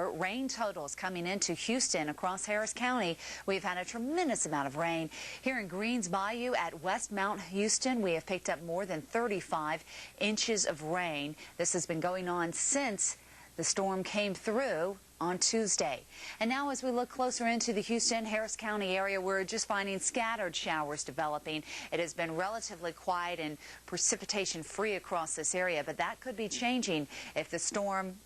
Rain totals coming into Houston across Harris County. We've had a tremendous amount of rain. Here in Greens Bayou at West Mount Houston, we have picked up more than 35 inches of rain. This has been going on since the storm came through on Tuesday. And now as we look closer into the Houston-Harris County area, we're just finding scattered showers developing. It has been relatively quiet and precipitation free across this area, but that could be changing if the storm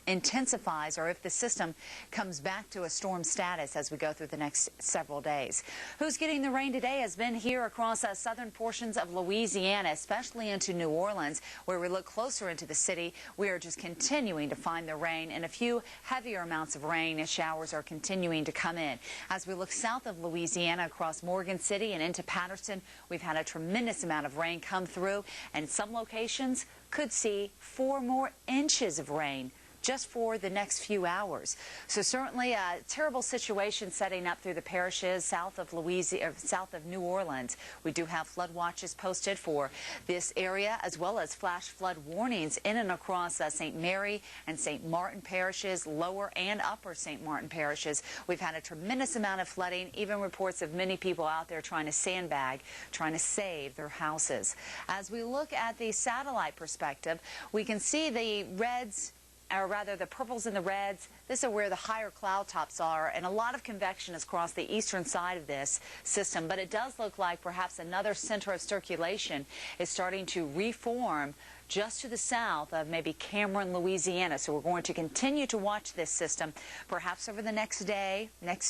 intensifies or if the system comes back to a storm status as we go through the next several days. Who's getting the rain today has been here across southern portions of Louisiana, especially into New Orleans, where we look closer into the city. We are just continuing to find the rain, and a few heavier amounts of rain as showers are continuing to come in. As we look south of Louisiana across Morgan City and into Patterson, we've had a tremendous amount of rain come through, and some locations could see 4 more inches of rain just for the next few hours. So certainly a terrible situation setting up through the parishes south of New Orleans. We do have flood watches posted for this area, as well as flash flood warnings in and across St. Mary and St. Martin parishes, lower and upper St. Martin parishes. We've had a tremendous amount of flooding, even reports of many people out there trying to sandbag, trying to save their houses. As we look at the satellite perspective, we can see the reds, or rather the purples and the reds. This is where the higher cloud tops are, and a lot of convection is across the eastern side of this system, but it does look like perhaps another center of circulation is starting to reform just to the south of maybe Cameron, Louisiana. So we're going to continue to watch this system. Perhaps over the next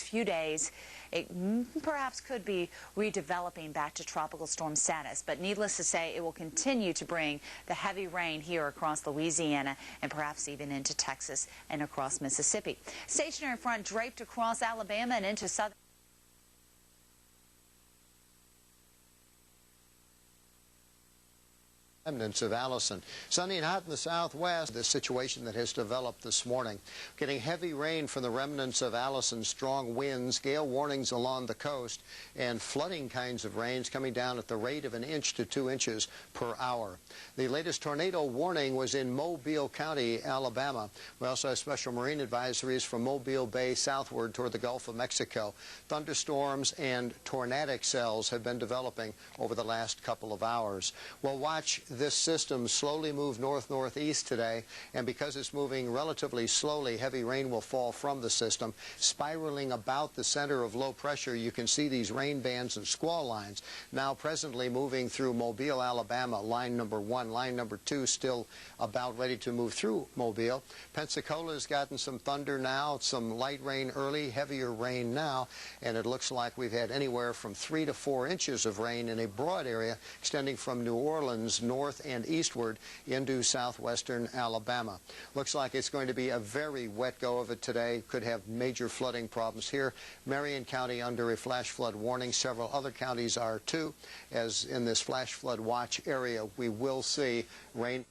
few days, it perhaps could be redeveloping back to tropical storm status. But needless to say, it will continue to bring the heavy rain here across Louisiana and perhaps even into Texas and across Mississippi. Stationary front draped across Alabama and into southern remnants of Allison. Sunny and hot in the southwest, the situation that has developed this morning. Getting heavy rain from the remnants of Allison, strong winds, gale warnings along the coast, and flooding kinds of rains coming down at the rate of 1 inch to 2 inches per hour. The latest tornado warning was in Mobile County, Alabama. We also have special marine advisories from Mobile Bay southward toward the Gulf of Mexico. Thunderstorms and tornadic cells have been developing over the last couple of hours. We'll watch this system slowly move north-northeast today, and because it's moving relatively slowly, heavy rain will fall from the system. Spiraling about the center of low pressure, you can see these rain bands and squall lines. Now presently moving through Mobile, Alabama, line number 1. Line number 2 still about ready to move through Mobile. Pensacola's gotten some thunder now, some light rain early, heavier rain now, and it looks like we've had anywhere from 3 to 4 inches of rain in a broad area extending from New Orleans north and eastward into southwestern Alabama. Looks like it's going to be a very wet go of it today. Could have major flooding problems here. Marion County under a flash flood warning. Several other counties are too, as in this flash flood watch area we will see rain.